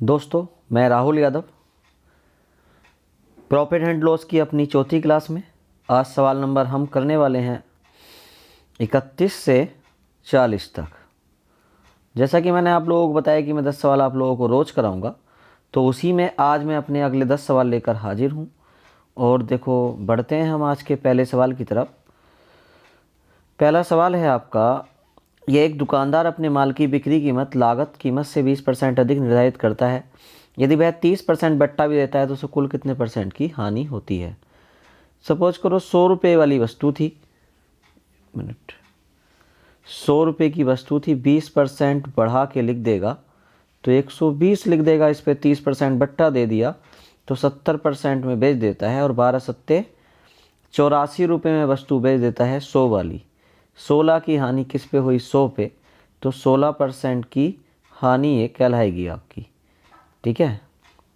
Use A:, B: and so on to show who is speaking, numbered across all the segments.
A: दोस्तों, मैं Rahul Yadav profit and loss की अपनी चौथी क्लास में आज सवाल नंबर हम करने वाले हैं 31 से 40 तक। जैसा कि मैंने आप लोगों को बताया कि मैं 10 सवाल आप लोगों को रोज़ कराऊंगा, तो उसी में आज मैं अपने अगले 10 सवाल लेकर हाजिर हूं। और देखो, बढ़ते हैं हम आज के पहले सवाल की तरफ। पहला सवाल है आपका, ये एक दुकानदार अपने माल की बिक्री कीमत लागत कीमत से 20% अधिक निर्धारित करता है। यदि वह 30% बट्टा भी देता है तो उसे कुल कितने परसेंट की हानि होती है। सपोज करो 100 रुपये वाली वस्तु थी, 100 रुपये की वस्तु थी, 20% बढ़ा के लिख देगा तो 120 लिख देगा। इस पर 30% बट्टा दे दिया तो 70% में बेच देता है, और 12 सत्ते 84 रुपये में वस्तु बेच देता है 100 वाली। 16 की हानि किस पे हुई? 100 पे। तो 16% की हानि ये कहलाएगी आपकी। ठीक है,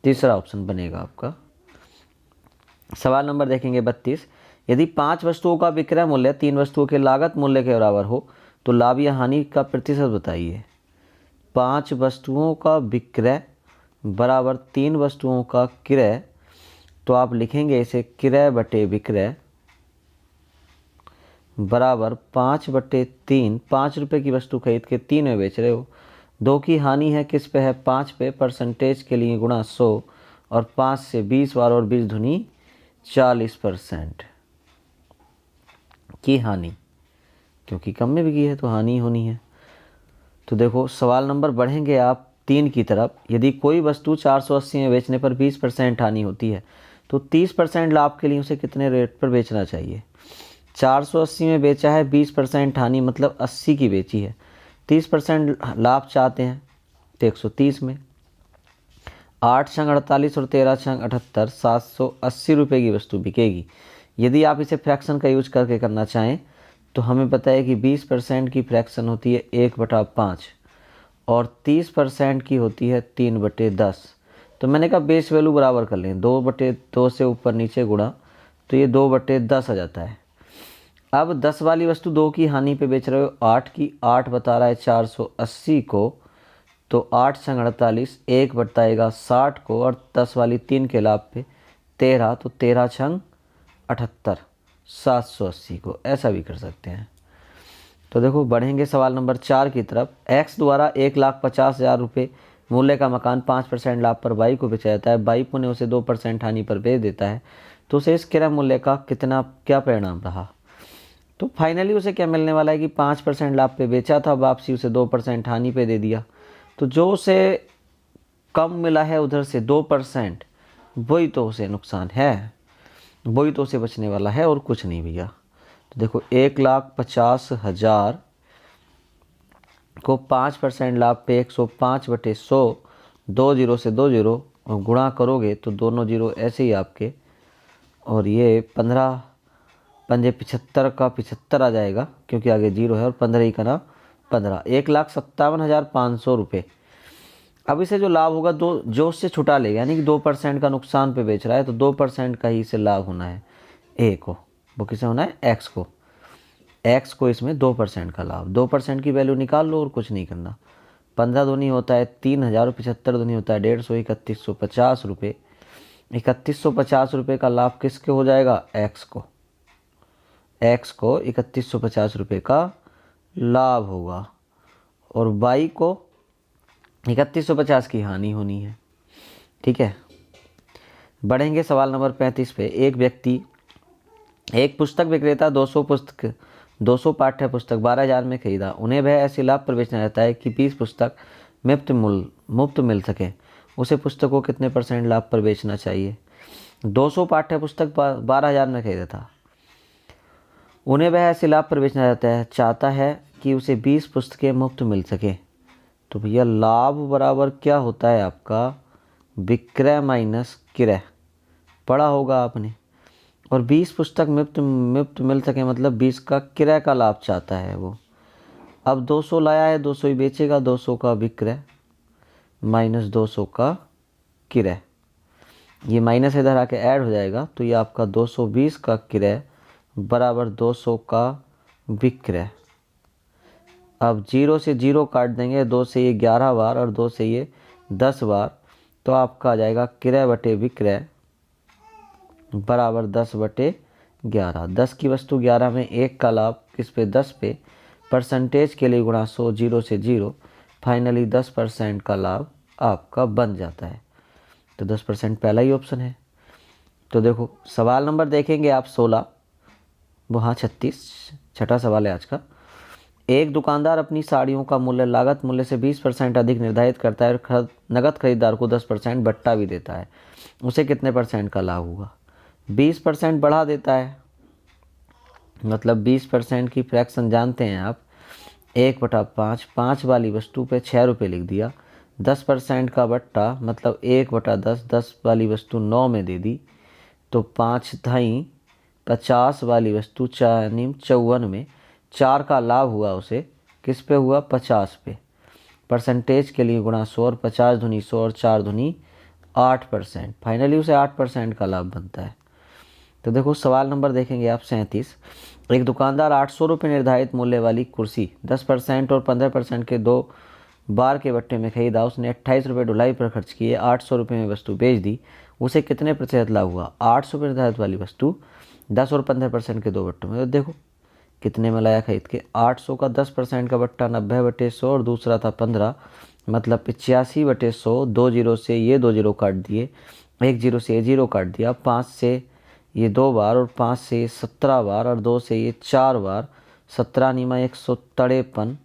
A: तीसरा ऑप्शन बनेगा आपका। सवाल नंबर देखेंगे 32। यदि 5 वस्तुओं का विक्रय मूल्य 3 वस्तुओं के लागत मूल्य के बराबर हो तो लाभ या हानि का प्रतिशत बताइए। 5 वस्तुओं का विक्रय बराबर 3 वस्तुओं का क्रय, तो आप लिखेंगे इसे क्रय बटे विक्रय बराबर 5/3। 5 रुपये की वस्तु खरीद के 3 में बेच रहे हो। 2 की हानि है किस पे है? 5 पे। परसेंटेज के लिए गुणा 100, और 5 से 20 बार और 20 धुनी 40% की हानि, क्योंकि कम में बिकी है तो हानि होनी है। तो देखो, सवाल नंबर बढ़ेंगे आप 3 की तरफ। यदि कोई वस्तु 480 में बेचने पर 20% हानि होती है तो 30% लाभ के लिए उसे कितने रेट पर बेचना चाहिए? 480 में बेचा है, 20% हानि मतलब 80 की बेची है, 30% लाभ चाहते हैं तो 130 में। 8 छंग 48 और 13 छंग 78, 780 रुपये की वस्तु बिकेगी। यदि आप इसे फ्रैक्शन का यूज करके करना चाहें तो हमें पता है कि 20% की फ्रैक्शन होती है 1/5 और 30% की होती है 3/10। तो मैंने कहा बेस वैल्यू बराबर कर लें, 2/2 से ऊपर नीचे गुणा, तो ये 2/10 आ जाता है। अब 10 वाली वस्तु 2 की हानि पे बेच रहे हो, 8 की। 8 बता रहा है 480 को, तो 8 छंग 48, 1 बताएगा 60 को, और 10 वाली 3 के लाभ पे 13, तो 13 छंग 78, 780 को। ऐसा भी कर सकते हैं। तो देखो, बढ़ेंगे सवाल नंबर 4 की तरफ। एक्स द्वारा 1,50,000 रुपये मूल्य का मकान 5% लाभ पर बाई को बेचा जाता है। बाई पुणे उसे 2% हानि पर बेच देता है, तो उसे इस क्रय मूल्य का क्या परिणाम रहा? तो फाइनली उसे क्या मिलने वाला है कि 5% लाभ पे बेचा था, वापसी उसे 2% हानि पे दे दिया। तो जो उसे कम मिला है उधर से 2%, वही तो उसे नुकसान है, वही तो उसे बचने वाला है, और कुछ नहीं भैया। तो देखो, 1,50,000 को 5% लाभ पे 105/100, 2 जीरो से 2 जीरो और गुणा करोगे तो दोनों जीरो ऐसे ही आपके, और ये 15 पंजे 75 का 75 आ जाएगा, क्योंकि आगे जीरो है, और 15 ही का ना 15, 1,57,500 रुपये। अब इसे जो लाभ होगा दो जो उससे छुटा लेगा, यानी कि 2% का नुकसान पे बेच रहा है, तो 2% का ही इसे लाभ होना है ए को। वो किसे होना है? एक्स को। एक्स को इसमें 2% का लाभ। 2% की वैल्यू निकाल लो और कुछ नहीं करना। 15 दूनी होता है 3,000, 75 दूनी होता है 150, 3150 रुपये। 3150 रुपये का लाभ किसके हो जाएगा? एक्स को। एक्स को 3150 रुपये का लाभ होगा, और वाई को 3150 की हानि होनी है। ठीक है, बढ़ेंगे सवाल नंबर 35 पे। एक व्यक्ति एक पुस्तक विक्रेता 200 पाठ्य पुस्तक 12,000 में खरीदा। उन्हें वह ऐसे लाभ पर बेचना चाहता है कि 20 पुस्तक मुफ्त मिल सके। उसे पुस्तक को कितने % लाभ पर बेचना चाहिए? 200 पाठ्य पुस्तक 12,000 में खरीदा था। उन्हें वह ऐसे लाभ पर बेचना चाहता है कि उसे 20 पुस्तकें मुफ्त मिल सके। तो भैया, लाभ बराबर क्या होता है आपका? विक्रय माइनस क्रय, पढ़ा होगा आपने। और 20 पुस्तक मुफ्त मिल सके मतलब 20 का क्रय का लाभ चाहता है वो। अब 200 लाया है, 200 ही बेचेगा। 200 का विक्रय माइनस 200 का क्रय, ये माइनस इधर आके ऐड हो जाएगा, तो ये आपका 220 का क्रय बराबर 200 का विक्रय। अब 0 से 0 काट देंगे, 2 से ये 11 बार और 2 से ये 10 बार, तो आपका आ जाएगा क्रय बटे विक्रय बराबर 10/11। 10 की वस्तु 11 में 1 का लाभ किस पे 10 पे, परसेंटेज के लिए गुणा 100, 0 से 0, फाइनली 10% का लाभ आपका बन जाता है। तो 10% पहला ही ऑप्शन है। तो देखो सवाल नंबर देखेंगे आप 16, वहाँ 36, छठा सवाल है आज का। एक दुकानदार अपनी साड़ियों का मूल्य लागत मूल्य से 20% अधिक निर्धारित करता है और नगद खरीदार को 10% बट्टा भी देता है। उसे कितने % का लाभ होगा? 20% बढ़ा देता है, मतलब 20% की फ्रैक्शन जानते हैं आप, 1/5, 5 वाली वस्तु पे 6 रुपये लिख दिया। 10% का बट्टा मतलब 1/10, 10 वाली वस्तु 9 में दे दी, तो 5 धाई 50 वाली वस्तु 54 में 4 का लाभ हुआ, उसे किस पे हुआ? 50 पे। परसेंटेज के लिए गुणा 100 और 50 दूनी 100 और 4 दूनी 8%, फाइनली उसे 8% का लाभ बनता है। तो देखो सवाल नंबर देखेंगे आप 37। एक दुकानदार 800 रुपये निर्धारित मूल्य वाली कुर्सी 10% और 15% के 2 बार के बट्टे में खरीदा। उसने 28 रुपये ढुलाई पर खर्च किए, 800 रुपये में वस्तु बेच दी। उसे कितने % लाभ हुआ? 800 रुपये निर्धारित वाली वस्तु 10 और 15% के 2 बट्टों में। तो देखो कितने में लाया खरीद के? 800 का 10% का बट्टा 90/100 और दूसरा था 15, मतलब 85/100। 2 जीरो से ये 2 जीरो काट दिए, 1 जीरो से ये 0 काट दिया, 5 से ये 2 बार और 5 से ये 17 बार और 2 से ये 4 बार, 17 निमा 153,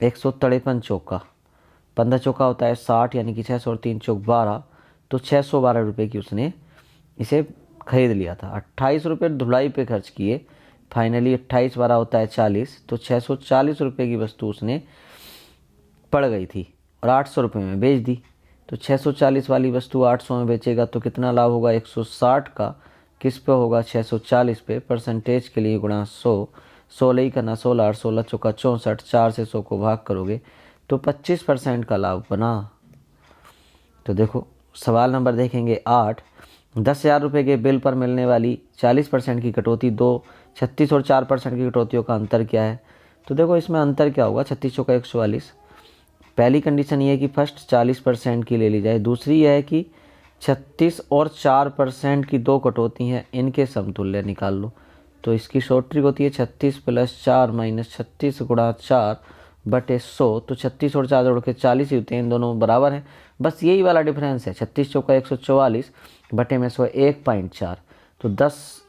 A: 153 चौका, 15 चौका होता है 60, यानी कि 600 और 3 चौक 12, तो 612 रुपये की उसने इसे खरीद लिया था। 28 रुपये धुलाई पे खर्च किए, फाइनली 28 12 होता है 40, तो 640 रुपये की वस्तु उसने पड़ गई थी और 800 रुपये में बेच दी। तो 640 वाली वस्तु 800 में बेचेगा तो कितना लाभ होगा? 160 का किस पे होगा? 640 पे। परसेंटेज के लिए गुणा 100, 16 ही करना, 16 8 16 चौका 64, 4 से 100 को भाग करोगे तो 25% का लाभ बना। तो देखो सवाल नंबर देखेंगे 8। 10,000 रुपये के बिल पर मिलने वाली 40% की कटौती, 2 36 और 4% की कटौतियों का अंतर क्या है? तो देखो इसमें अंतर क्या होगा? 36 चौका 144। पहली कंडीशन ये है कि फर्स्ट 40% की ले ली जाए, दूसरी यह है कि 36 और 4% की 2 कटौती हैं, इनके समतुल्य निकाल लो। तो इसकी शॉर्ट ट्रिक होती है 36 + 4 - 36 × 4/100। तो 36 और 4 जोड़ के 40 ही होते हैं, इन दोनों बराबर हैं, बस यही वाला डिफरेंस है। 36 चौका 144 बटे में 100 1.4, तो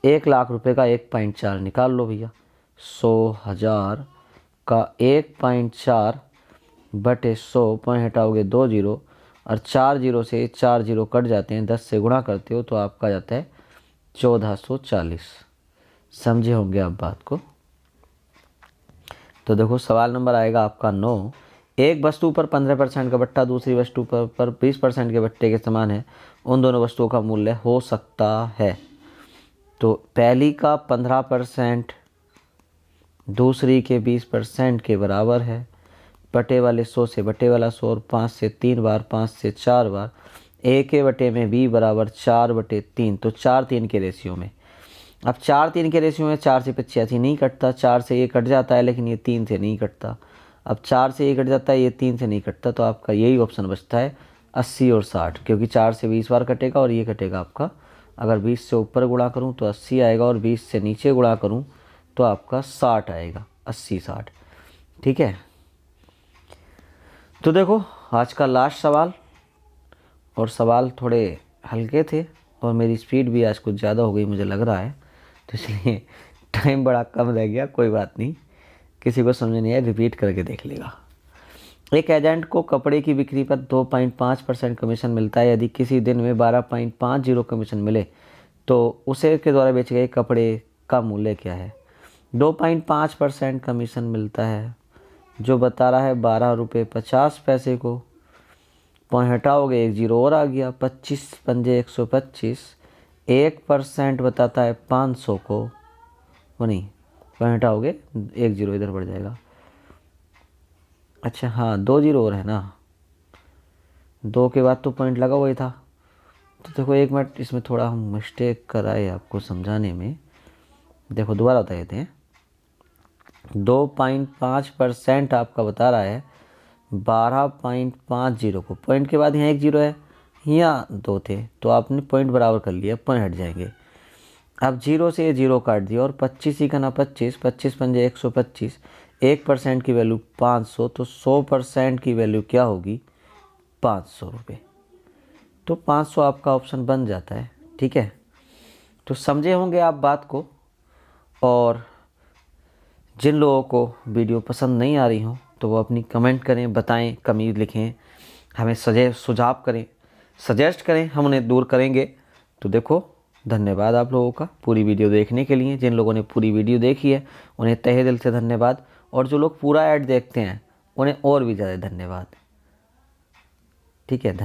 A: 1 लाख रुपए का 1.4 निकाल लो भैया। 100,000 का 1.4 बटे 100, पॉइंट हटाओगे 2 जीरो और 4 जीरो से 4 जीरो कट जाते हैं, 10 से गुणा करते हो तो आपका जाता है 1440। समझे होंगे आप बात को। तो देखो सवाल नंबर आएगा आपका 9। एक वस्तु पर 15% का बट्टा दूसरी वस्तु पर 20% के बट्टे के समान है, उन दोनों वस्तुओं का मूल्य हो सकता है। तो पहली का 15% दूसरी के 20% के बराबर है। बटे वाले 100 से बटे वाला 100 और 5 से 3 बार, 5 से 4 बार, ए के बटे में b बराबर 4/3, तो 4 3 के रेशियो में। अब 4 3 के रेशियो में 4 से 85 नहीं कटता, 4 से ये कट जाता है, लेकिन ये 3 से नहीं कटता। अब 4 से ये कट जाता है, ये 3 से नहीं कटता, तो आपका यही ऑप्शन बचता है 80 और 60, क्योंकि 4 से 20 बार कटेगा और ये कटेगा आपका। अगर 20 से ऊपर गुणा करूँ तो 80 आएगा और 20 से नीचे गुणा करूँ तो आपका 60 आएगा, 80 60। ठीक है, तो देखो आज का लास्ट सवाल, और सवाल थोड़े हल्के थे और मेरी स्पीड भी आज कुछ ज़्यादा हो गई मुझे लग रहा है, तो इसलिए टाइम बड़ा कम रह गया। कोई बात नहीं, किसी को समझ नहीं आया रिपीट करके देख लेगा। एक एजेंट को कपड़े की बिक्री पर 2.5% कमीशन मिलता है। यदि किसी दिन में 12.50 कमीशन मिले तो उसे के द्वारा बेचे गए कपड़े का मूल्य क्या है? 2.5% कमीशन मिलता है, जो बता रहा है 12 रुपये 50 पैसे को। पॉइंट हटाओगे 1 जीरो और आ गया, 25 पंजे 125। 1% बताता है 500 को, वो नहीं, पॉइंट हटाओगे 1 जीरो इधर बढ़ जाएगा। अच्छा हाँ, 2 जीरो और है ना, 2 के बाद तो पॉइंट लगा हुआ ही था। तो देखो 1 मिनट, इसमें थोड़ा हम मिस्टेक कराए आपको समझाने में। देखो दोबारा बता देते हैं। 2.5% आपका बता रहा है 12.50 को, पॉइंट के बाद यहाँ 1 जीरो है, यहाँ 2 थे, तो आपने पॉइंट बराबर कर लिया, पॉइंट हट जाएंगे। अब 0 से ये 0 काट दिया और 25 ही करना 25, 25 पंजे 125, 1% की वैल्यू 500, तो 100% की वैल्यू क्या होगी 500 रुपये। तो 500 आपका ऑप्शन बन जाता है। ठीक है, तो समझे होंगे आप बात को। और जिन लोगों को वीडियो पसंद नहीं आ रही हो तो वो अपनी कमेंट करें, बताएं, कमी लिखें, हमें सुझाव करें, सजेस्ट करें, हम उन्हें दूर करेंगे। तो देखो, धन्यवाद आप लोगों का पूरी वीडियो देखने के लिए। जिन लोगों ने पूरी वीडियो देखी है उन्हें तहे दिल से धन्यवाद, और जो लोग पूरा ऐड देखते हैं उन्हें और भी ज़्यादा धन्यवाद। ठीक है, धन्यवाद।